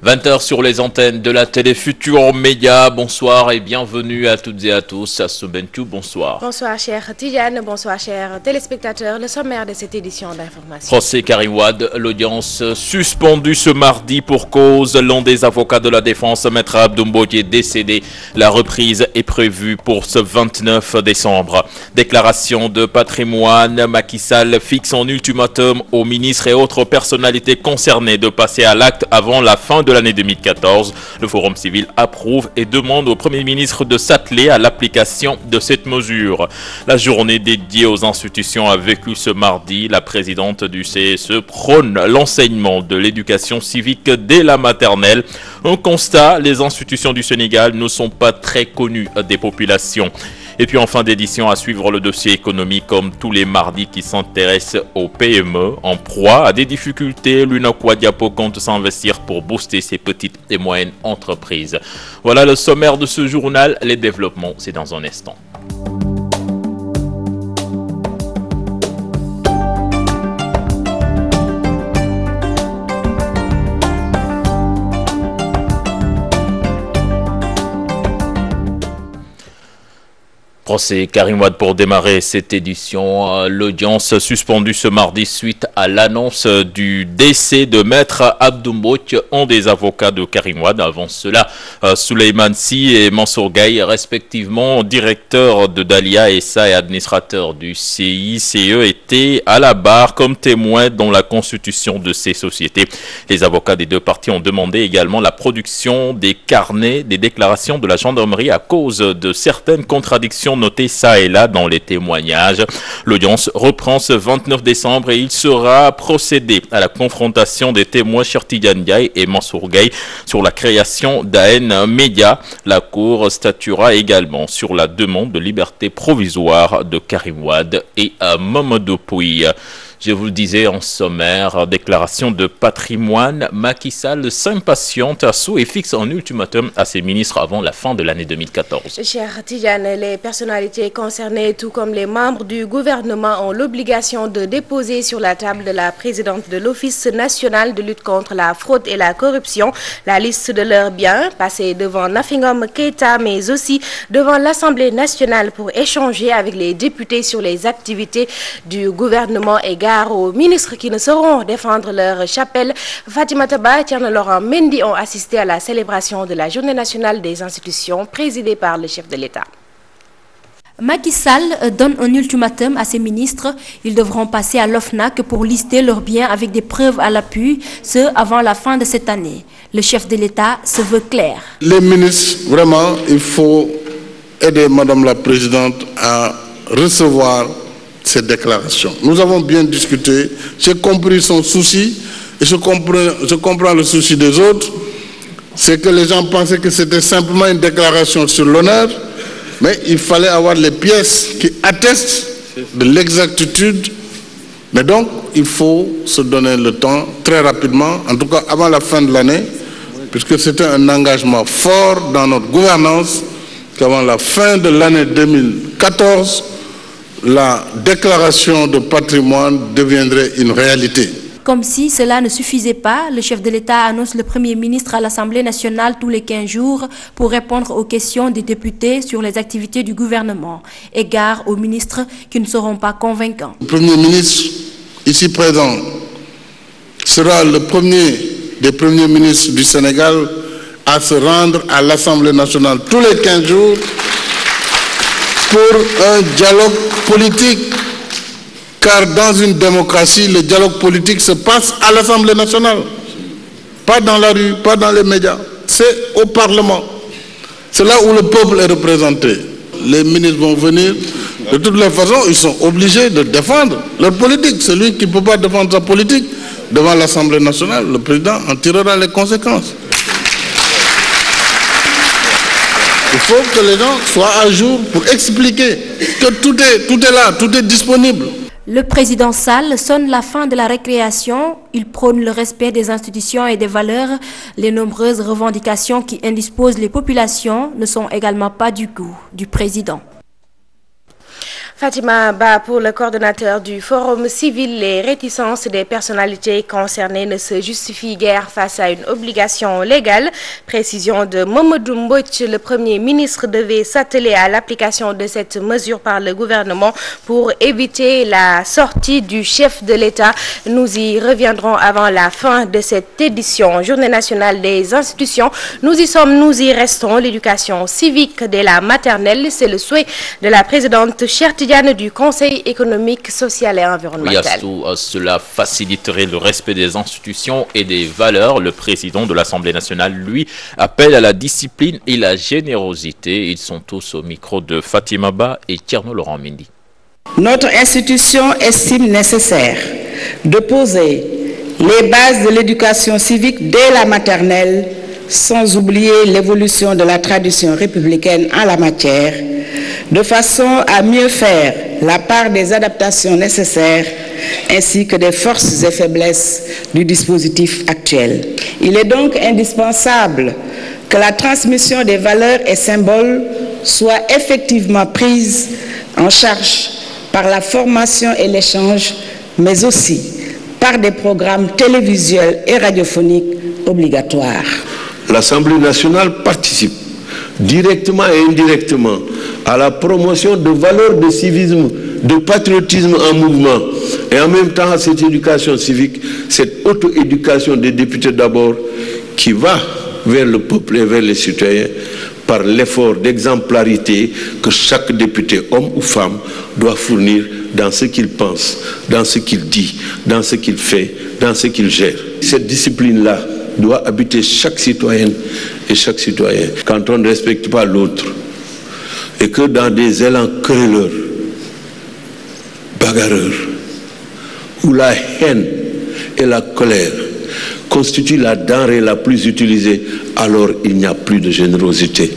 20h sur les antennes de la télé Futur Média. Bonsoir et bienvenue à toutes et à tous à Sobentu. Bonsoir. Bonsoir cher Tidiane, bonsoir chers téléspectateurs. Le sommaire de cette édition d'information. Procès Karim Wade, l'audience suspendue ce mardi pour cause. L'un des avocats de la défense, Maître Abdou Mbodji, est décédé. La reprise est prévue pour ce 29 décembre. Déclaration de patrimoine, Macky Sall fixe en ultimatum aux ministres et autres personnalités concernées de passer à l'acte avant la fin de l'année 2014. Le Forum civil approuve et demande au Premier ministre de s'atteler à l'application de cette mesure. La journée dédiée aux institutions a vécu ce mardi. La présidente du CSE prône l'enseignement de l'éducation civique dès la maternelle. Un constat, les institutions du Sénégal ne sont pas très connues des populations. Et puis en fin d'édition, à suivre le dossier économique comme tous les mardis qui s'intéressent aux PME en proie à des difficultés. L'UNACOIS Diapo compte s'investir pour booster ses petites et moyennes entreprises. Voilà le sommaire de ce journal. Les développements, c'est dans un instant. Procès Karim Wade pour démarrer cette édition. L'audience suspendue ce mardi suite à l'annonce du décès de Maître Abdou Mbodji, un des avocats de Karim Wade. Avant cela, Souleymane Sy et Mansour Gaye, respectivement directeurs de Dalia SA et administrateurs du CICE, étaient à la barre comme témoins dans la constitution de ces sociétés. Les avocats des deux parties ont demandé également la production des carnets des déclarations de la gendarmerie à cause de certaines contradictions notées ça et là dans les témoignages. L'audience reprend ce 29 décembre et il sera procédé à la confrontation des témoins Cheikh Tidiane Ndiaye et Mansour Gaye sur la création d'AN Média. La Cour statuera également sur la demande de liberté provisoire de Karim Wade et Mamadou Pouy. Je vous le disais en sommaire, déclaration de patrimoine, Macky Sall s'impatiente à sous et fixe un ultimatum à ses ministres avant la fin de l'année 2014. Cher Tidiane, les personnalités concernées, tout comme les membres du gouvernement, ont l'obligation de déposer sur la table de la présidente de l'Office national de lutte contre la fraude et la corruption la liste de leurs biens, passés devant Nafingom Keïta, mais aussi devant l'Assemblée nationale pour échanger avec les députés sur les activités du gouvernement et aux ministres qui ne sauront défendre leur chapelle. Fatima Taba et Thierno Laurent Mendy ont assisté à la célébration de la Journée nationale des institutions présidée par le chef de l'État. Macky Sall donne un ultimatum à ses ministres. Ils devront passer à l'OFNAC pour lister leurs biens avec des preuves à l'appui, ce avant la fin de cette année. Le chef de l'État se veut clair. Les ministres, vraiment, il faut aider Madame la Présidente à recevoir ces déclarations. Nous avons bien discuté, j'ai compris son souci et je comprends le souci des autres. C'est que les gens pensaient que c'était simplement une déclaration sur l'honneur, mais il fallait avoir les pièces qui attestent de l'exactitude. Mais donc, il faut se donner le temps très rapidement, en tout cas avant la fin de l'année, puisque c'était un engagement fort dans notre gouvernance, qu'avant la fin de l'année 2014, la déclaration de patrimoine deviendrait une réalité. Comme si cela ne suffisait pas, le chef de l'État annonce le Premier ministre à l'Assemblée nationale tous les 15 jours pour répondre aux questions des députés sur les activités du gouvernement. Égard aux ministres qui ne seront pas convaincants. Le Premier ministre, ici présent, sera le premier des premiers ministres du Sénégal à se rendre à l'Assemblée nationale tous les 15 jours pour un dialogue politique, car dans une démocratie, le dialogue politique se passe à l'Assemblée nationale, pas dans la rue, pas dans les médias, c'est au Parlement. C'est là où le peuple est représenté. Les ministres vont venir, de toutes les façons, ils sont obligés de défendre leur politique. Celui qui ne peut pas défendre sa politique devant l'Assemblée nationale, le président en tirera les conséquences. Il faut que les gens soient à jour pour expliquer que tout est là, tout est disponible. Le président Sall sonne la fin de la récréation. Il prône le respect des institutions et des valeurs. Les nombreuses revendications qui indisposent les populations ne sont également pas du goût du président. Fatima Ba, pour le coordonnateur du Forum civil, les réticences des personnalités concernées ne se justifient guère face à une obligation légale. Précision de Mamadou Mbodj, le Premier ministre devait s'atteler à l'application de cette mesure par le gouvernement pour éviter la sortie du chef de l'État. Nous y reviendrons avant la fin de cette édition. Journée nationale des institutions. Nous y sommes, nous y restons. L'éducation civique dès la maternelle, c'est le souhait de la présidente Cheikh Tidiane du Conseil économique, social et environnemental. Cela faciliterait le respect des institutions et des valeurs. Le président de l'Assemblée nationale, lui, appelle à la discipline et la générosité. Ils sont tous au micro de Fatima Ba et Thierno Laurent Mendy. Notre institution estime nécessaire de poser les bases de l'éducation civique dès la maternelle, sans oublier l'évolution de la tradition républicaine en la matière, de façon à mieux faire la part des adaptations nécessaires ainsi que des forces et faiblesses du dispositif actuel. Il est donc indispensable que la transmission des valeurs et symboles soit effectivement prise en charge par la formation et l'échange, mais aussi par des programmes télévisuels et radiophoniques obligatoires. L'Assemblée nationale participe directement et indirectement à la promotion de valeurs de civisme, de patriotisme en mouvement et en même temps à cette éducation civique, cette auto-éducation des députés d'abord qui va vers le peuple et vers les citoyens par l'effort d'exemplarité que chaque député, homme ou femme, doit fournir dans ce qu'il pense, dans ce qu'il dit, dans ce qu'il fait, dans ce qu'il gère. Cette discipline-là doit habiter chaque citoyenne et chaque citoyen. Quand on ne respecte pas l'autre et que dans des élans querelleurs, bagarreurs, où la haine et la colère constituent la denrée la plus utilisée, alors il n'y a plus de générosité.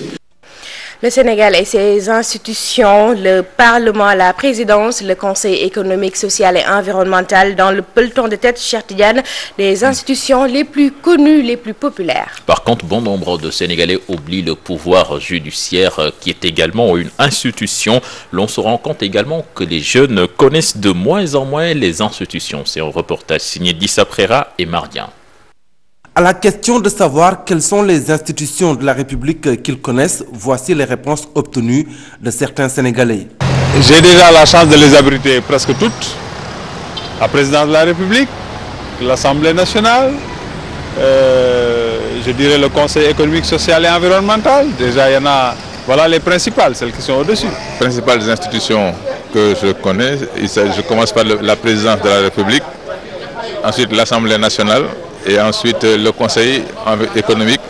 Le Sénégal et ses institutions, le Parlement, la présidence, le Conseil économique, social et environnemental dans le peloton de tête Cheikh Tidiane, des institutions les plus connues, les plus populaires. Par contre, bon nombre de Sénégalais oublient le pouvoir judiciaire qui est également une institution. L'on se rend compte également que les jeunes connaissent de moins en moins les institutions. C'est un reportage signé d'Issa Prera et Marien. À la question de savoir quelles sont les institutions de la République qu'ils connaissent, voici les réponses obtenues de certains Sénégalais. J'ai déjà la chance de les abriter presque toutes. La présidence de la République, l'Assemblée nationale, je dirais le Conseil économique, social et environnemental. Déjà, il y en a, voilà les principales, celles qui sont au-dessus. Les principales institutions que je connais, je commence par la présidence de la République, ensuite l'Assemblée nationale, et ensuite le Conseil économique,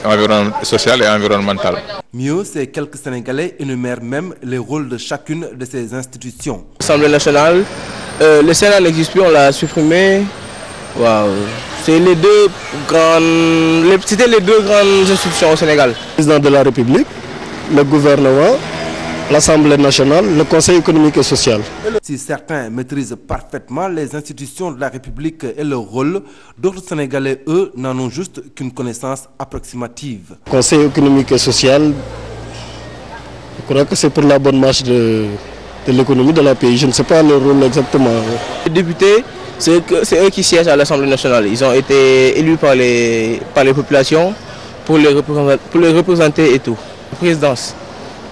social et environnemental. Mieux, ces quelques Sénégalais énumèrent même les rôles de chacune de ces institutions. L'Assemblée nationale, le Sénat n'existe plus, on l'a supprimé. Wow. C'était les deux grandes institutions au Sénégal. Le président de la République, le gouvernement, l'Assemblée nationale, le Conseil économique et social. Si certains maîtrisent parfaitement les institutions de la République et leur rôle, d'autres Sénégalais, eux, n'en ont juste qu'une connaissance approximative. Le Conseil économique et social, je crois que c'est pour la bonne marche de l'économie de la pays. Je ne sais pas leur rôle exactement. Les députés, c'est eux qui siègent à l'Assemblée nationale. Ils ont été élus par les populations pour les représenter et tout. La présidence.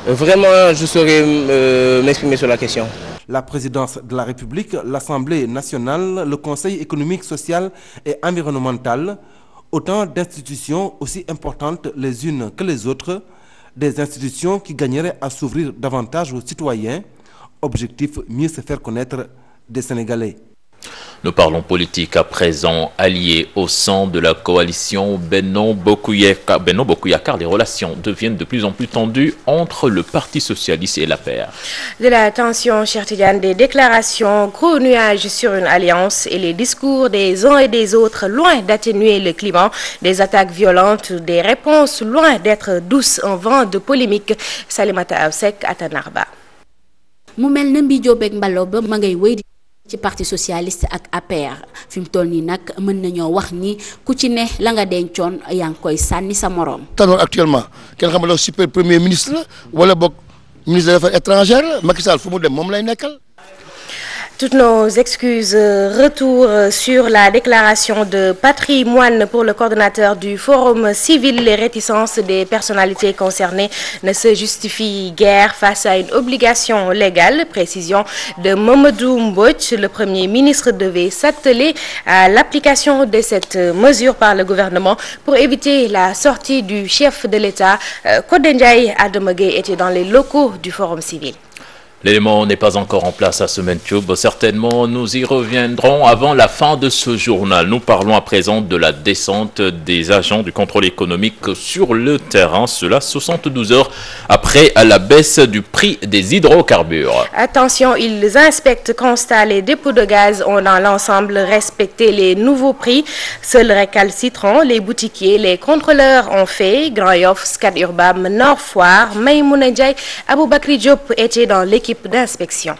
Vraiment, je saurais m'exprimer sur la question. La présidence de la République, l'Assemblée nationale, le Conseil économique, social et environnemental, autant d'institutions aussi importantes les unes que les autres, des institutions qui gagneraient à s'ouvrir davantage aux citoyens. Objectif, mieux se faire connaître des Sénégalais. Nous parlons politique à présent. Alliés au sein de la coalition Benno Bokk Yakaar, les relations deviennent de plus en plus tendues entre le Parti socialiste et l'APR. De la tension, Cheikh Tidiane, des déclarations, gros nuages sur une alliance et les discours des uns et des autres loin d'atténuer le climat, des attaques violentes, des réponses loin d'être douces, un vent de polémique. Salimata Absek à Tanarba. mu mel na Mbi Diop ak Mbalo ba ma ngay wéy ci parti socialiste ak APR fi mu toll nii nag mën nañoo wax ni ku ci ne la nga dencoon yaa ngi koy sànni sa morom. Tanor actuellement kenn xam nga super premier ministre la wala boog ministre des affaires étrangères la Macky Sall fu mu dem moom lay nekkal Toutes nos excuses. Retour sur la déclaration de patrimoine pour le coordonnateur du Forum civil. Les réticences des personnalités concernées ne se justifient guère face à une obligation légale. Précision de Mamadou Mbodj. Le Premier ministre devait s'atteler à l'application de cette mesure par le gouvernement pour éviter la sortie du chef de l'État. Kodendjaï Ademagé était dans les locaux du Forum civil. L'élément n'est pas encore en place à Sementube. Certainement, nous y reviendrons avant la fin de ce journal. Nous parlons à présent de la descente des agents du contrôle économique sur le terrain. Cela 72 heures après la baisse du prix des hydrocarbures. Attention, ils inspectent, constatent les dépôts de gaz ont dans l'ensemble respecté les nouveaux prix. Seuls récalcitrants, les boutiquiers, les contrôleurs ont fait. Grand Yoff, Scat Urbam, Nord Foire, Maïmouna Ndiaye, Aboubakri Diop étaient dans l'équipe d'inspection.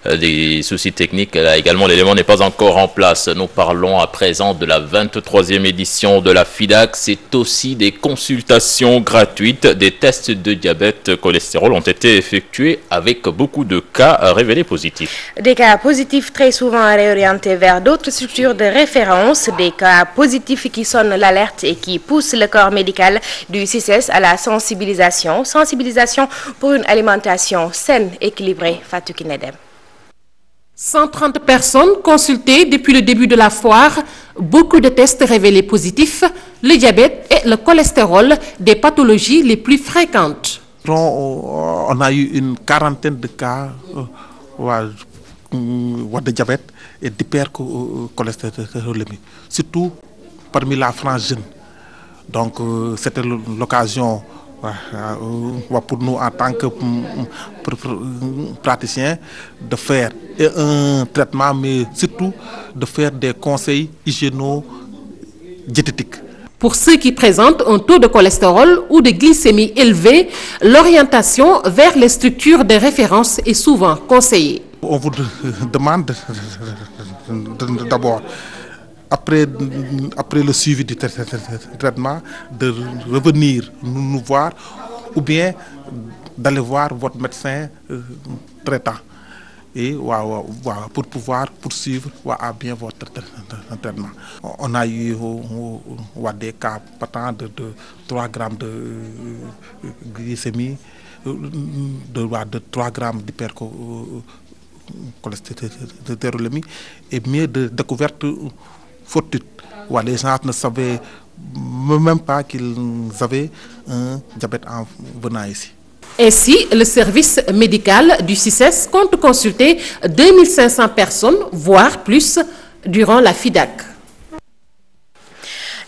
Des soucis techniques, là également l'élément n'est pas encore en place. Nous parlons à présent de la 23e édition de la FIDAC. C'est aussi des consultations gratuites. Des tests de diabète, cholestérol ont été effectués avec beaucoup de cas révélés positifs. Des cas positifs très souvent réorientés vers d'autres structures de référence. Des cas positifs qui sonnent l'alerte et qui poussent le corps médical du CICES à la sensibilisation. Sensibilisation pour une alimentation saine, équilibrée. Fatou Kinedem. 130 personnes consultées depuis le début de la foire, beaucoup de tests révélés positifs, le diabète et le cholestérol, des pathologies les plus fréquentes. On a eu une quarantaine de cas de diabète et d'hypercholestérolémie, surtout parmi la frange jeune. Donc c'était l'occasion pour nous en tant que praticiens de faire un traitement, mais surtout de faire des conseils hygiéno-diététiques. Pour ceux qui présentent un taux de cholestérol ou de glycémie élevé, l'orientation vers les structures de référence est souvent conseillée. On vous demande d'abord, après le suivi du traitement, de revenir nous voir ou bien d'aller voir votre médecin traitant et pour pouvoir poursuivre bien votre traitement. On a eu des cas patents de 3 grammes de glycémie, de 3 grammes d'hypercholestérolémie et mieux de découverte fortuite. Les gens ne savaient même pas qu'ils avaient un diabète en venant ici. Ainsi, le service médical du CICES compte consulter 2500 personnes, voire plus, durant la FIDAC.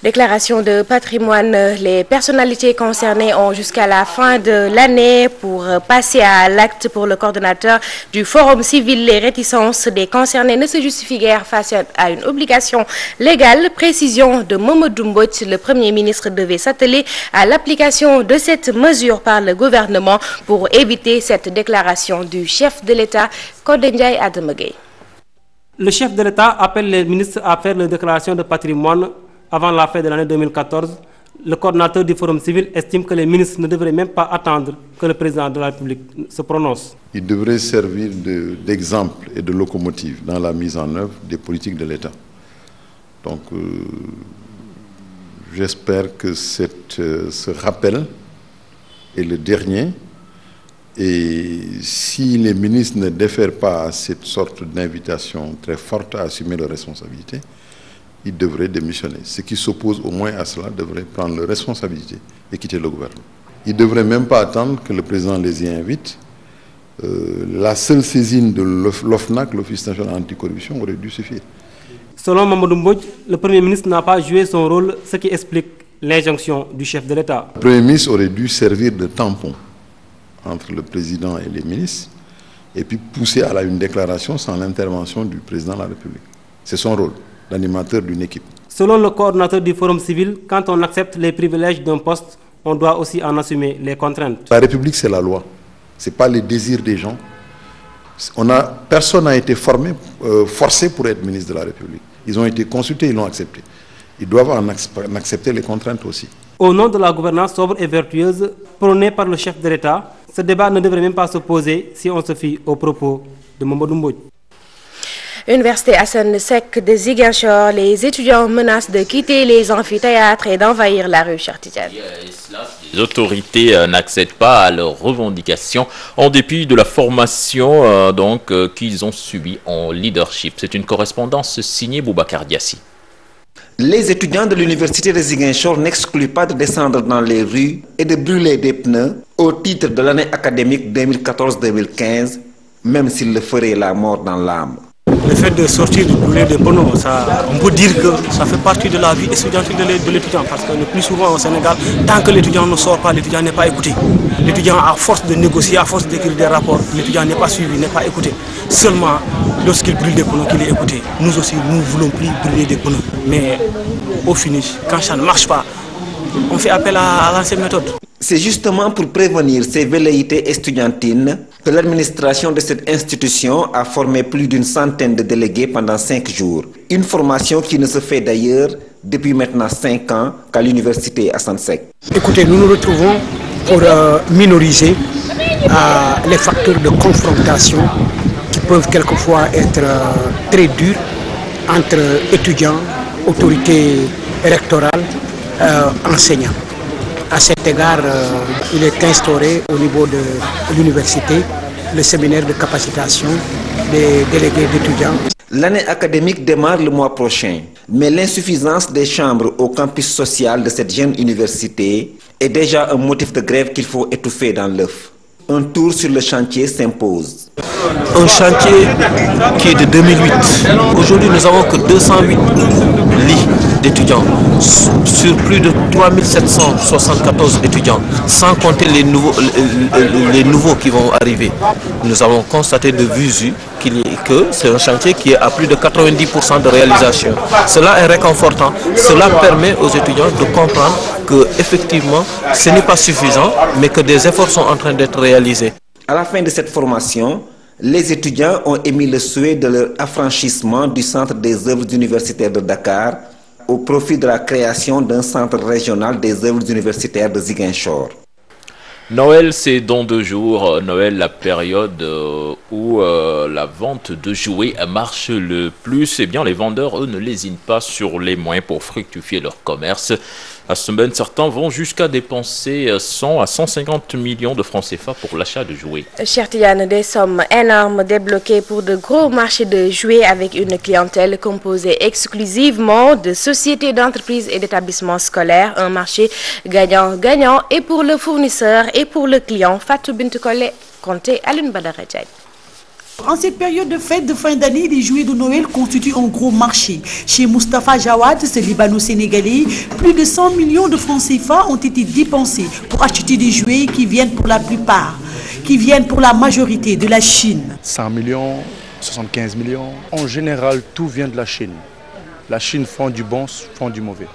Déclaration de patrimoine. Les personnalités concernées ont jusqu'à la fin de l'année pour passer à l'acte. Pour le coordonnateur du Forum civil. Les réticences des concernés ne se justifient guère face à une obligation légale. Précision de Mamadou Mbodj. Le Premier ministre devait s'atteler à l'application de cette mesure par le gouvernement pour éviter cette déclaration du chef de l'État, Kodendjaï Ademagé. Le chef de l'État appelle les ministres à faire la déclaration de patrimoine avant la fin de l'année 2014. Le coordinateur du Forum civil estime que les ministres ne devraient même pas attendre que le président de la République se prononce. Il devrait servir d'exemple et de locomotive dans la mise en œuvre des politiques de l'État. Donc, j'espère que ce rappel est le dernier. Et si les ministres ne défèrent pas à cette sorte d'invitation très forte à assumer leurs responsabilités, ils devraient démissionner. Ceux qui s'opposent au moins à cela devraient prendre leurs responsabilités et quitter le gouvernement. Ils ne devraient même pas attendre que le président les y invite. La seule saisine de l'OFNAC, l'Office national anticorruption, aurait dû suffire. Selon Mamadou Mbodj, le Premier ministre n'a pas joué son rôle, ce qui explique l'injonction du chef de l'État. Le Premier ministre aurait dû servir de tampon entre le président et les ministres et puis pousser à une déclaration sans l'intervention du président de la République. C'est son rôle, l'animateur d'une équipe. Selon le coordinateur du Forum civil, quand on accepte les privilèges d'un poste, on doit aussi en assumer les contraintes. La République, c'est la loi. Ce n'est pas les désirs des gens. Personne n'a été forcé pour être ministre de la République. Ils ont été consultés, ils l'ont accepté. Ils doivent en accepter les contraintes aussi. Au nom de la gouvernance sobre et vertueuse prônée par le chef de l'État, ce débat ne devrait même pas se poser si on se fie aux propos de Mamadou Mbodj. Université Assane Seck de Ziguinchor, les étudiants menacent de quitter les amphithéâtres et d'envahir la rue Cheikh Tidiane. Les autorités n'accèdent pas à leurs revendications en dépit de la formation qu'ils ont subie en leadership. C'est une correspondance signée Boubacar Diassi. Les étudiants de l'université de Ziguinchor n'excluent pas de descendre dans les rues et de brûler des pneus au titre de l'année académique 2014-2015, même s'ils le feraient la mort dans l'âme. Le fait de sortir, de brûler des pneus, on peut dire que ça fait partie de la vie étudiantique de l'étudiant, parce que le plus souvent au Sénégal, tant que l'étudiant ne sort pas, l'étudiant n'est pas écouté. L'étudiant, à force de négocier, à force d'écrire des rapports, l'étudiant n'est pas suivi, n'est pas écouté. Seulement lorsqu'il brûle des pneus qu'il est écouté. Nous aussi, nous ne voulons plus brûler des pneus. Mais au finish, quand ça ne marche pas, on fait appel à l'ancienne méthode. C'est justement pour prévenir ces velléités estudiantines que l'administration de cette institution a formé plus d'une centaine de délégués pendant 5 jours. Une formation qui ne se fait d'ailleurs depuis maintenant 5 ans qu'à l'université Assane Seck. Écoutez, nous nous retrouvons pour minoriser les facteurs de confrontation qui peuvent quelquefois être très durs entre étudiants, autorités électorales, enseignants. À cet égard, il est instauré au niveau de l'université le séminaire de capacitation des délégués d'étudiants. L'année académique démarre le mois prochain, mais l'insuffisance des chambres au campus social de cette jeune université est déjà un motif de grève qu'il faut étouffer dans l'œuf. Un tour sur le chantier s'impose. Un chantier qui est de 2008. Aujourd'hui, nous n'avons que 208 lits d'étudiants sur plus de 3774 étudiants, sans compter les nouveaux qui vont arriver. Nous avons constaté de visu que c'est un chantier qui est à plus de 90% de réalisation. Cela est réconfortant. Cela permet aux étudiants de comprendre que effectivement, ce n'est pas suffisant, mais que des efforts sont en train d'être réalisés. À la fin de cette formation, les étudiants ont émis le souhait de leur affranchissement du centre des œuvres universitaires de Dakar au profit de la création d'un centre régional des œuvres universitaires de Ziguinchor. Noël, c'est dans 2 jours. Noël, la période où la vente de jouets marche le plus. Eh bien, les vendeurs, eux, ne lésinent pas sur les moyens pour fructifier leur commerce. À ce moment, certains vont jusqu'à dépenser 100 à 150 millions de francs CFA pour l'achat de jouets. Cheikh Tidiane, des sommes énormes débloquées pour de gros marchés de jouets avec une clientèle composée exclusivement de sociétés, d'entreprises et d'établissements scolaires. Un marché gagnant-gagnant et pour le fournisseur et pour le client. Fatou Bintou Collé, Conté, Alioune Badara Diagne. En cette période de fête de fin d'année, les jouets de Noël constituent un gros marché. Chez Moustapha Jawad, ce Libano-Sénégalais, plus de 100 millions de francs CFA ont été dépensés pour acheter des jouets qui viennent pour la plupart, qui viennent pour la majorité de la Chine. 100 millions, 75 millions. En général, tout vient de la Chine. La Chine font du bon, font du mauvais.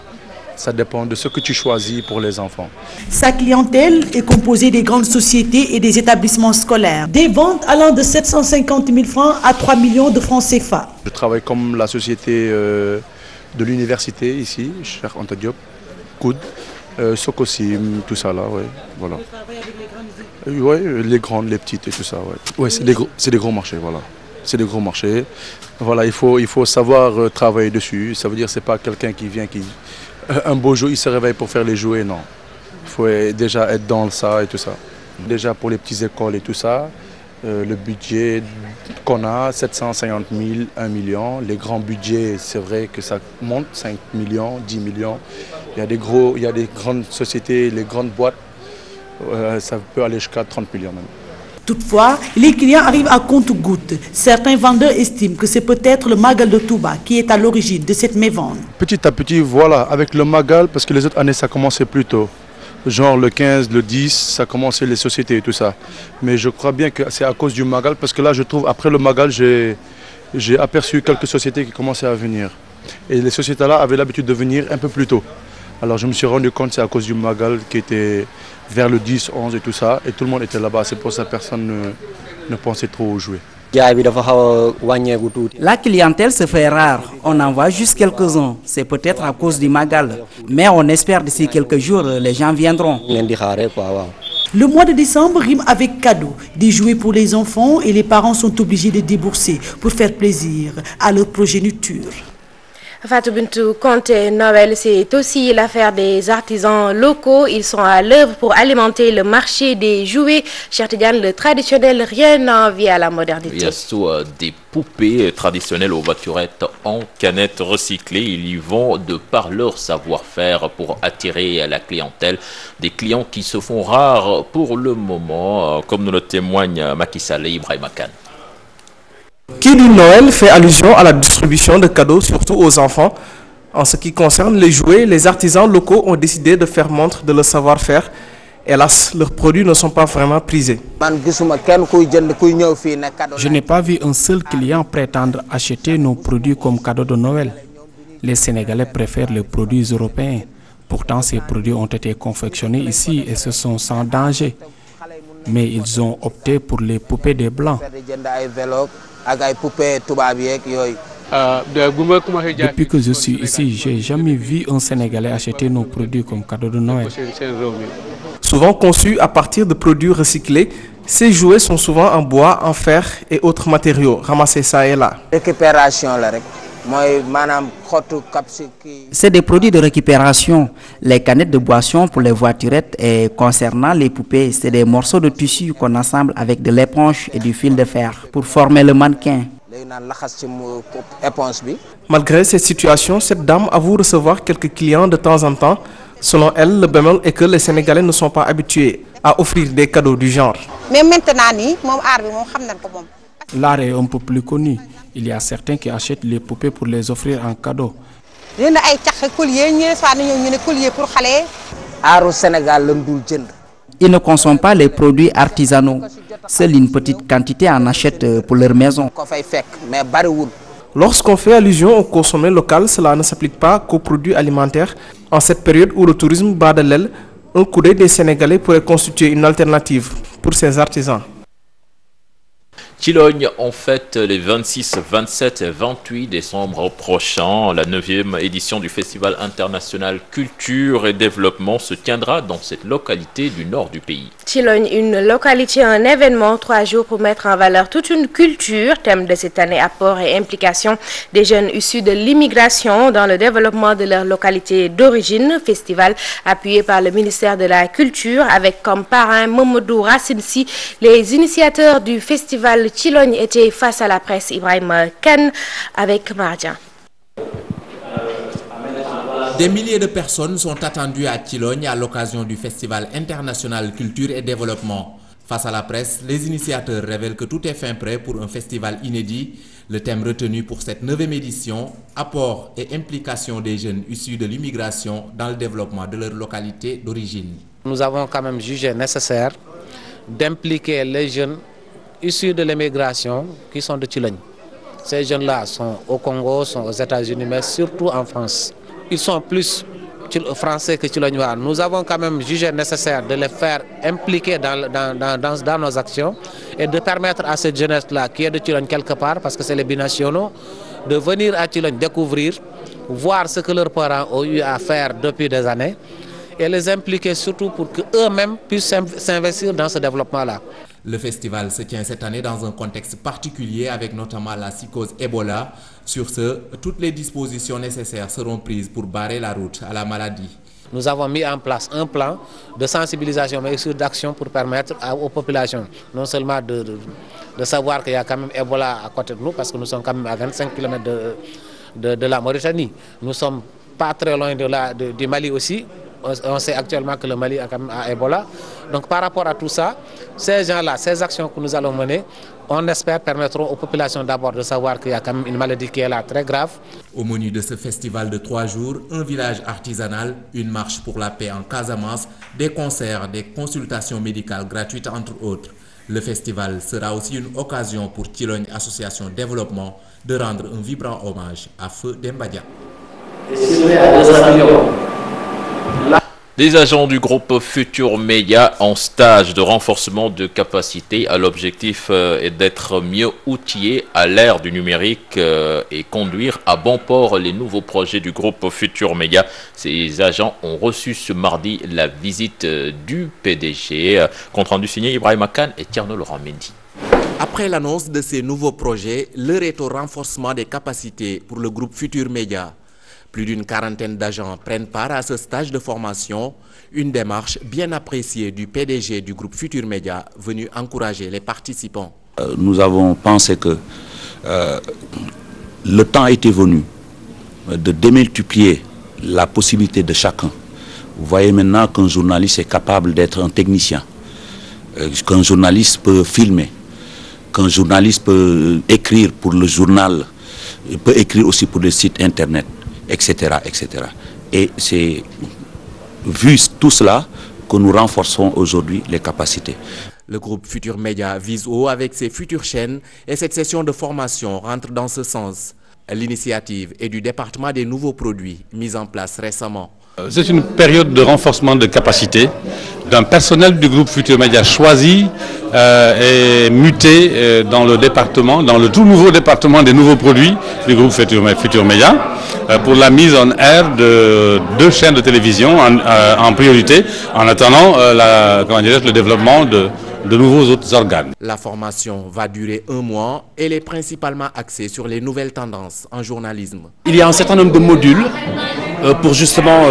Ça dépend de ce que tu choisis pour les enfants. Sa clientèle est composée des grandes sociétés et des établissements scolaires. Des ventes allant de 750 000 francs à 3 millions de francs CFA. Je travaille comme la société de l'université ici, Cheikh Anta Diop, Koud, Sokosim, tout ça là, ouais, voilà. Ouais, les grandes, les petites et tout ça, ouais. Ouais, c'est des gros marchés, voilà. C'est des gros marchés. Voilà, il faut savoir travailler dessus. Ça veut dire que ce n'est pas quelqu'un qui vient un beau jour, il se réveille pour faire les jouets, non. Il faut déjà être dans ça et tout ça. Déjà pour les petites écoles et tout ça, le budget qu'on a, 750 000, 1 million. Les grands budgets, c'est vrai que ça monte, 5 millions, 10 millions. Il y a des grandes sociétés, les grandes boîtes, ça peut aller jusqu'à 30 millions même. Toutefois, les clients arrivent à compte-gouttes. Certains vendeurs estiment que c'est peut-être le Magal de Touba qui est à l'origine de cette mévente. Petit à petit, voilà, avec le Magal, parce que les autres années, ça commençait plus tôt. Genre le 15, le 10, ça commençait les sociétés et tout ça. Mais je crois bien que c'est à cause du Magal, parce que là, je trouve, après le Magal, j'ai aperçu quelques sociétés qui commençaient à venir. Et les sociétés-là avaient l'habitude de venir un peu plus tôt. Alors je me suis rendu compte que c'est à cause du Magal qui était vers le 10, 11 et tout ça. Et tout le monde était là-bas. C'est pour ça que personne ne pensait trop aux jouets. La clientèle se fait rare. On en voit juste quelques-uns. C'est peut-être à cause du Magal. Mais on espère d'ici quelques jours, les gens viendront. Le mois de décembre rime avec cadeau, des jouets pour les enfants et les parents sont obligés de débourser pour faire plaisir à leur progéniture. Fatou Bintou Conté, Noël, c'est aussi l'affaire des artisans locaux. Ils sont à l'œuvre pour alimenter le marché des jouets. Cher Tidiane, le traditionnel, rien n'a envie à la modernité. Il y a surtout des poupées traditionnelles aux voiturettes en canettes recyclées. Ils y vont de par leur savoir-faire pour attirer la clientèle. Des clients qui se font rares pour le moment, comme nous le témoigne Macky Sall et Ibrahima Kane. Qui dit Noël fait allusion à la distribution de cadeaux, surtout aux enfants. En ce qui concerne les jouets, les artisans locaux ont décidé de faire montre de leur savoir-faire. Hélas, leurs produits ne sont pas vraiment prisés. Je n'ai pas vu un seul client prétendre acheter nos produits comme cadeau de Noël. Les Sénégalais préfèrent les produits européens. Pourtant, ces produits ont été confectionnés ici et ce sont sans danger. Mais ils ont opté pour les poupées des Blancs. Depuis que je suis ici, je n'ai jamais vu un Sénégalais acheter nos produits comme cadeau de Noël. Souvent conçus à partir de produits recyclés, ces jouets sont souvent en bois, en fer et autres matériaux, ramassés ça et là. C'est des produits de récupération. Les canettes de boisson pour les voiturettes et concernant les poupées, c'est des morceaux de tissu qu'on assemble avec de l'éponge et du fil de fer pour former le mannequin. Malgré cette situation, cette dame avoue recevoir quelques clients de temps en temps. Selon elle, le bémol est que les Sénégalais ne sont pas habitués à offrir des cadeaux du genre. L'art est un peu plus connu. Il y a certains qui achètent les poupées pour les offrir en cadeau. Ils ne consomment pas les produits artisanaux. Seule une petite quantité en achètent pour leur maison. Lorsqu'on fait allusion au consommé local, cela ne s'applique pas qu'aux produits alimentaires. En cette période où le tourisme bat de l'aile, un coup d'œil des Sénégalais pourrait constituer une alternative pour ces artisans. Thilogne en fête les 26, 27 et 28 décembre prochains. La 9e édition du Festival international Culture et Développement se tiendra dans cette localité du nord du pays. Thilogne, une localité, un événement, 3 jours pour mettre en valeur toute une culture. Thème de cette année, apport et implication des jeunes issus de l'immigration dans le développement de leur localité d'origine. Festival appuyé par le ministère de la Culture avec comme parrain Mamadou Racine-Si. Les initiateurs du festival Thilogne était face à la presse. Ibrahima Kane avec Mardian. Des milliers de personnes sont attendues à Thilogne à l'occasion du Festival international Culture et Développement. Face à la presse, les initiateurs révèlent que tout est fin prêt pour un festival inédit. Le thème retenu pour cette 9e édition, apport et implication des jeunes issus de l'immigration dans le développement de leur localité d'origine. Nous avons quand même jugé nécessaire d'impliquer les jeunes issus de l'immigration qui sont de Thilogne. Ces jeunes-là sont au Congo, sont aux États-Unis, mais surtout en France. Ils sont plus français que Thilognois. Nous avons quand même jugé nécessaire de les faire impliquer dans nos actions et de permettre à cette jeunesse-là qui est de Thilogne quelque part, parce que c'est les binationaux, de venir à Thilogne découvrir, voir ce que leurs parents ont eu à faire depuis des années et les impliquer surtout pour qu'eux-mêmes puissent s'investir dans ce développement-là. Le festival se tient cette année dans un contexte particulier avec notamment la psychose Ebola. Sur ce, toutes les dispositions nécessaires seront prises pour barrer la route à la maladie. Nous avons mis en place un plan de sensibilisation mais aussi d'action pour permettre aux populations non seulement de savoir qu'il y a quand même Ebola à côté de nous parce que nous sommes quand même à 25 km de la Mauritanie. Nous ne sommes pas très loin du Mali aussi. On sait actuellement que le Mali a quand même Ebola. Donc par rapport à tout ça, ces gens-là, ces actions que nous allons mener, on espère permettront aux populations d'abord de savoir qu'il y a quand même une maladie qui est là très grave. Au menu de ce festival de 3 jours, un village artisanal, une marche pour la paix en Casamance, des concerts, des consultations médicales gratuites entre autres. Le festival sera aussi une occasion pour Thilogne Association Développement de rendre un vibrant hommage à Feu Dembadia. Des agents du groupe Futur Média en stage de renforcement de capacité à l'objectif est d'être mieux outillés à l'ère du numérique et conduire à bon port les nouveaux projets du groupe Futur Média. Ces agents ont reçu ce mardi la visite du PDG. Compte rendu signé Ibrahima Khan et Tierno Laurent Mendy. Après l'annonce de ces nouveaux projets, l'heure est au renforcement des capacités pour le groupe Futur Média. Plus d'une quarantaine d'agents prennent part à ce stage de formation, une démarche bien appréciée du PDG du groupe Futur Média venu encourager les participants. Nous avons pensé que le temps était venu de démultiplier la possibilité de chacun. Vous voyez maintenant qu'un journaliste est capable d'être un technicien, qu'un journaliste peut filmer, qu'un journaliste peut écrire pour le journal, il peut écrire aussi pour des sites internet, etc., etc. Et c'est vu tout cela que nous renforçons aujourd'hui les capacités. Le groupe Futur Média vise haut avec ses futures chaînes et cette session de formation rentre dans ce sens. L'initiative est du département des nouveaux produits mis en place récemment. C'est une période de renforcement de capacité d'un personnel du groupe Futur Média choisi et muté dans le département, dans le tout nouveau département des nouveaux produits du groupe Futur Média pour la mise en air de 2 chaînes de télévision en priorité en attendant le développement de nouveaux autres organes. La formation va durer 1 mois et elle est principalement axée sur les nouvelles tendances en journalisme. Il y a un certain nombre de modules pour justement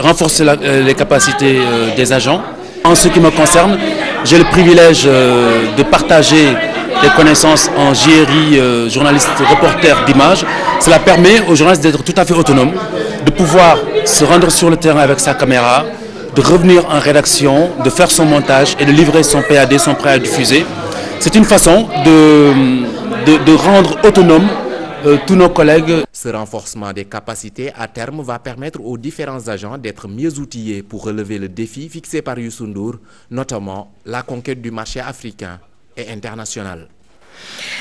renforcer les capacités des agents. En ce qui me concerne, j'ai le privilège de partager des connaissances en JRI, journaliste reporter d'image. Cela permet aux journalistes d'être tout à fait autonomes, de pouvoir se rendre sur le terrain avec sa caméra, de revenir en rédaction, de faire son montage et de livrer son PAD, son prêt à diffuser. C'est une façon de rendre autonome tous nos collègues. Ce renforcement des capacités à terme va permettre aux différents agents d'être mieux outillés pour relever le défi fixé par Youssou N'Dour, notamment la conquête du marché africain et international.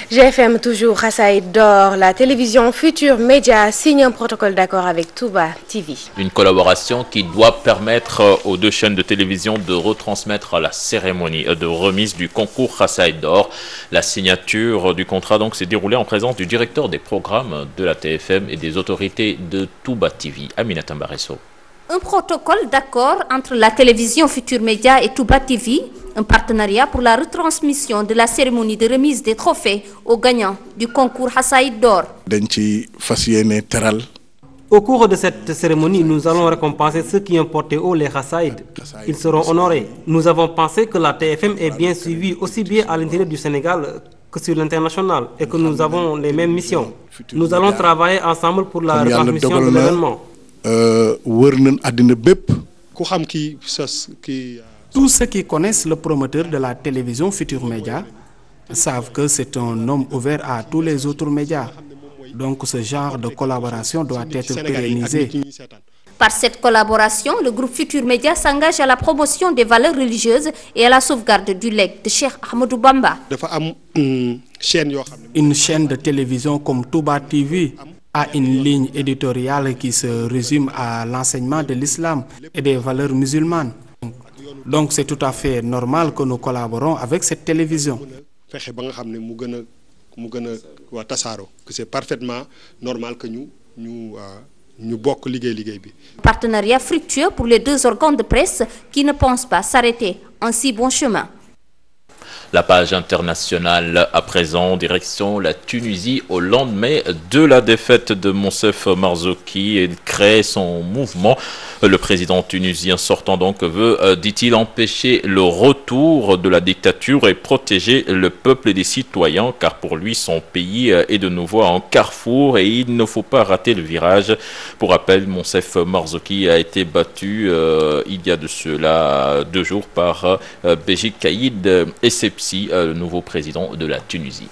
GFM toujours, Khassaïd d'or, la télévision Futur Média signe un protocole d'accord avec Touba TV. Une collaboration qui doit permettre aux 2 chaînes de télévision de retransmettre la cérémonie de remise du concours Khassaïd d'or. La signature du contrat donc s'est déroulée en présence du directeur des programmes de la TFM et des autorités de Touba TV, Aminata Mbaresso. Un protocole d'accord entre la télévision Futur Média et Touba TV, un partenariat pour la retransmission de la cérémonie de remise des trophées aux gagnants du concours Khassaïd d'or. Au cours de cette cérémonie, nous allons récompenser ceux qui ont porté haut les Khassaïd. Ils seront honorés. Nous avons pensé que la TFM est bien suivie aussi bien à l'intérieur du Sénégal que sur l'international et que nous avons les mêmes missions. Nous allons travailler ensemble pour la retransmission de l'événement. Tous ceux qui connaissent le promoteur de la télévision Futur Média savent que c'est un homme ouvert à tous les autres médias. Donc ce genre de collaboration doit être pérennisé. Par cette collaboration, le groupe Futur Média s'engage à la promotion des valeurs religieuses et à la sauvegarde du legs de Cheikh Ahmadou Bamba. Une chaîne de télévision comme Touba TV a une ligne éditoriale qui se résume à l'enseignement de l'islam et des valeurs musulmanes. Donc c'est tout à fait normal que nous collaborons avec cette télévision. C'est parfaitement normal que nous Partenariat fructueux pour les 2 organes de presse qui ne pensent pas s'arrêter en si bon chemin. La page internationale à présent, direction la Tunisie au lendemain de la défaite de Monsef Marzouki et crée son mouvement. Le président tunisien sortant donc veut, dit-il, empêcher le retour de la dictature et protéger le peuple et des citoyens, car pour lui son pays est de nouveau en carrefour et il ne faut pas rater le virage. Pour rappel, Monsef Marzouki a été battu il y a de cela 2 jours par Béji Caïd et ses Sopsi, le nouveau président de la Tunisie.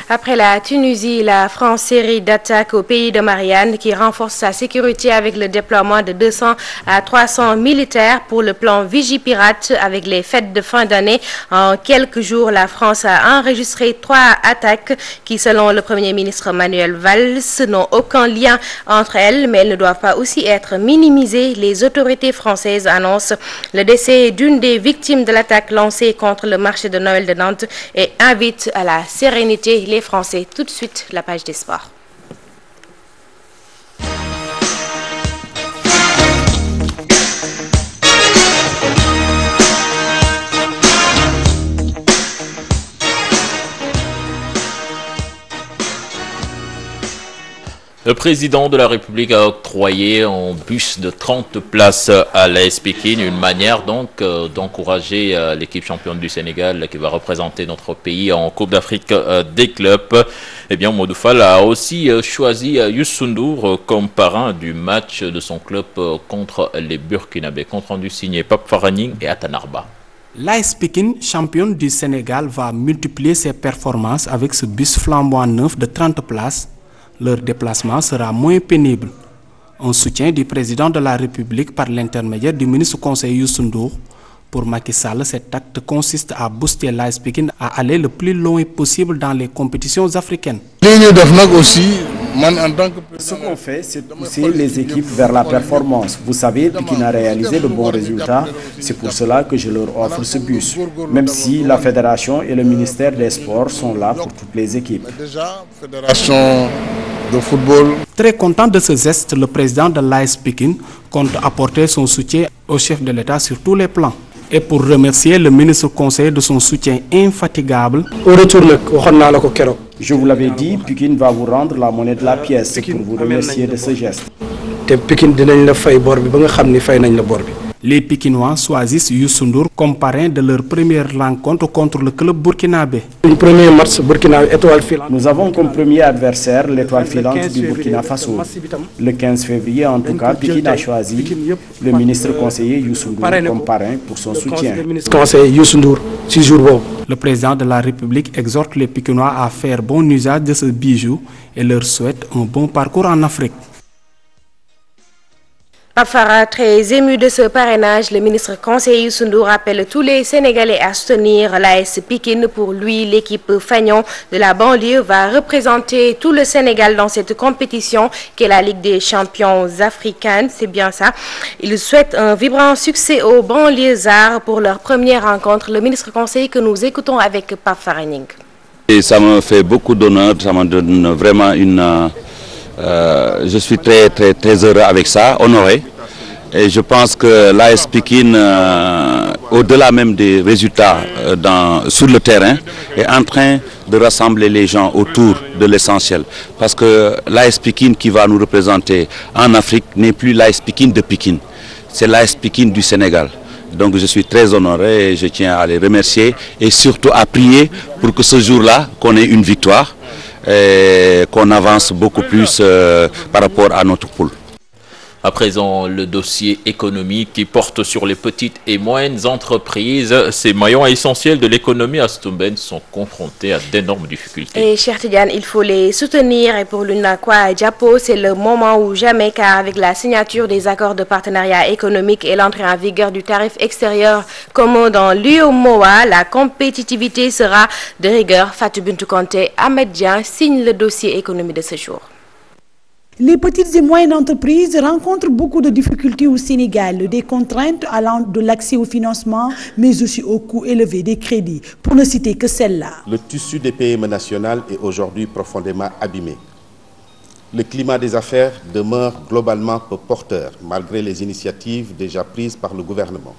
Après la Tunisie, la France série d'attaques au pays de Marianne qui renforce sa sécurité avec le déploiement de 200 à 300 militaires pour le plan Vigipirate avec les fêtes de fin d'année. En quelques jours, la France a enregistré 3 attaques qui, selon le Premier ministre Manuel Valls, n'ont aucun lien entre elles, mais elles ne doivent pas aussi être minimisées. Les autorités françaises annoncent le décès d'une des victimes de l'attaque lancée contre le marché de Noël de Nantes et invitent à la sérénité les Français. Tout de suite, la page des sports. Le président de la République a octroyé un bus de 30 places à l'AS Pékin, une manière donc d'encourager l'équipe championne du Sénégal qui va représenter notre pays en Coupe d'Afrique des clubs. Eh bien, Modou Fall a aussi choisi Youssou N'Dour comme parrain du match de son club contre les Burkinabés. Compte rendu signé Pape Faraning et Atanarba. L'AS Pékin, championne du Sénégal, va multiplier ses performances avec ce bus flambant neuf de 30 places. Leur déplacement sera moins pénible. Un soutien du président de la République par l'intermédiaire du ministre conseiller Youssou N'Dour. Pour Macky Sall, cet acte consiste à booster l'AS Pékin à aller le plus loin possible dans les compétitions africaines. Ce qu'on fait, c'est de pousser les équipes vers la performance. Vous savez, Pékin a réalisé de bons résultats. C'est pour cela que je leur offre ce bus. Même si la fédération et le ministère des Sports sont là pour toutes les équipes. De football. Très content de ce geste, le président de l'AS Pékin compte apporter son soutien au chef de l'État sur tous les plans. Et pour remercier le ministre conseiller de son soutien infatigable, au retour, je vous l'avais dit, Pékin va vous rendre la monnaie de la pièce pour vous remercier de ce geste. Les Pékinois choisissent Youssou N'Dour comme parrain de leur première rencontre contre le club burkinabé. Nous avons comme premier adversaire l'Étoile filante du Burkina Faso. Le 15 février, en tout cas, Pékin a choisi le ministre conseiller Youssou N'Dour comme parrain pour son soutien. Le président de la République exhorte les Pékinois à faire bon usage de ce bijou et leur souhaite un bon parcours en Afrique. Afara, très ému de ce parrainage, le ministre conseiller Youssou N'Dour appelle tous les Sénégalais à soutenir l'AS Pékin. Pour lui, l'équipe Fagnon de la banlieue va représenter tout le Sénégal dans cette compétition qu'est la Ligue des champions africaines. C'est bien ça. Il souhaite un vibrant succès aux banlieusards pour leur première rencontre. Le ministre conseiller que nous écoutons avec Pape Faraning. Et ça me fait beaucoup d'honneur, ça me donne vraiment une... je suis très heureux avec ça, honoré. Et je pense que l'AS Pékin, au-delà même des résultats sur le terrain, est en train de rassembler les gens autour de l'essentiel. Parce que l'AS Pékin qui va nous représenter en Afrique n'est plus l'AS Pékin de Pékin. C'est l'AS Pékin du Sénégal. Donc je suis très honoré et je tiens à les remercier et surtout à prier pour que ce jour-là, qu'on ait une victoire et qu'on avance beaucoup plus par rapport à notre poule. À présent, le dossier économique qui porte sur les petites et moyennes entreprises. Ces maillons essentiels de l'économie à Stumben sont confrontés à d'énormes difficultés. Et cher Tidiane, il faut les soutenir. Et pour l'UNACOA Diapo, c'est le moment ou jamais, car avec la signature des accords de partenariat économique et l'entrée en vigueur du tarif extérieur commun dans l'UEMOA, la compétitivité sera de rigueur. Fatou Bintou Konté, Ahmed Dian signe le dossier économie de ce jour. Les petites et moyennes entreprises rencontrent beaucoup de difficultés au Sénégal, des contraintes allant de l'accès au financement, mais aussi au coût élevé des crédits, pour ne citer que celle-là. Le tissu des PME nationales est aujourd'hui profondément abîmé. Le climat des affaires demeure globalement peu porteur, malgré les initiatives déjà prises par le gouvernement.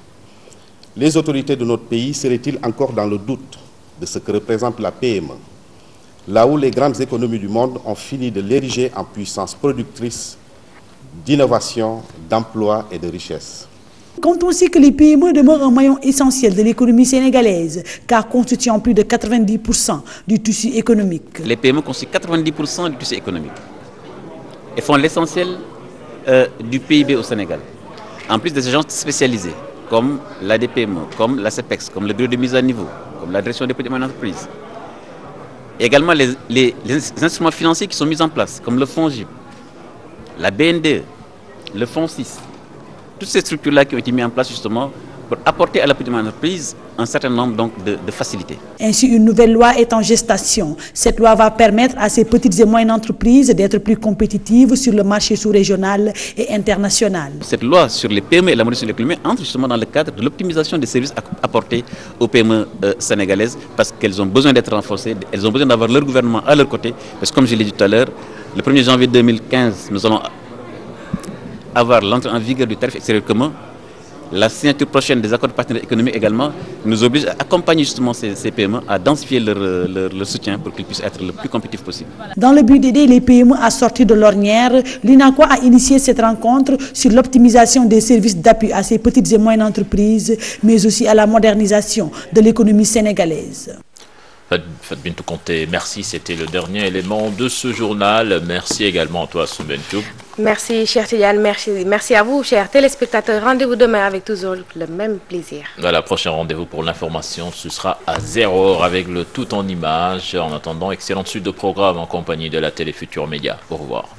Les autorités de notre pays seraient-ils encore dans le doute de ce que représente la PME ? Là où les grandes économies du monde ont fini de l'ériger en puissance productrice d'innovation, d'emploi et de richesse. Quand on sait que les PME demeurent un maillon essentiel de l'économie sénégalaise, car constituant plus de 90% du tissu économique. Les PME constituent 90% du tissu économique et font l'essentiel du PIB au Sénégal. En plus des agences spécialisées, comme l'ADPME, comme la CEPEX, comme le bureau de mise à niveau, comme la direction des petites et moyennes entreprises. Également les instruments financiers qui sont mis en place, comme le fonds GIP, la BNDE, le fonds 6. Toutes ces structures-là qui ont été mises en place justement pour apporter à la petite et moyenne entreprise un certain nombre donc, de facilités. Ainsi, une nouvelle loi est en gestation. Cette loi va permettre à ces petites et moyennes entreprises d'être plus compétitives sur le marché sous-régional et international. Cette loi sur les PME et la modernisation de l'économie entre justement dans le cadre de l'optimisation des services apportés aux PME sénégalaises parce qu'elles ont besoin d'être renforcées, elles ont besoin d'avoir leur gouvernement à leur côté. Parce que comme je l'ai dit tout à l'heure, le 1er janvier 2015, nous allons avoir l'entrée en vigueur du tarif extérieur commun. La signature prochaine des accords de partenariat économique également nous oblige à accompagner justement ces PME à densifier leur soutien pour qu'ils puissent être le plus compétitifs possible. Dans le but d'aider les PME à sortir de l'ornière, l'UNACOIS a initié cette rencontre sur l'optimisation des services d'appui à ces petites et moyennes entreprises, mais aussi à la modernisation de l'économie sénégalaise. Bintou Conté, merci. C'était le dernier élément de ce journal. Merci également à toi, Soubentou. Merci, cher Tidiane. Merci à vous, chers téléspectateurs. Rendez-vous demain avec toujours le même plaisir. Voilà, prochain rendez-vous pour l'information, ce sera à 0h avec le tout en images. En attendant, excellente suite de programme en compagnie de la Télé Futurs Médias. Au revoir.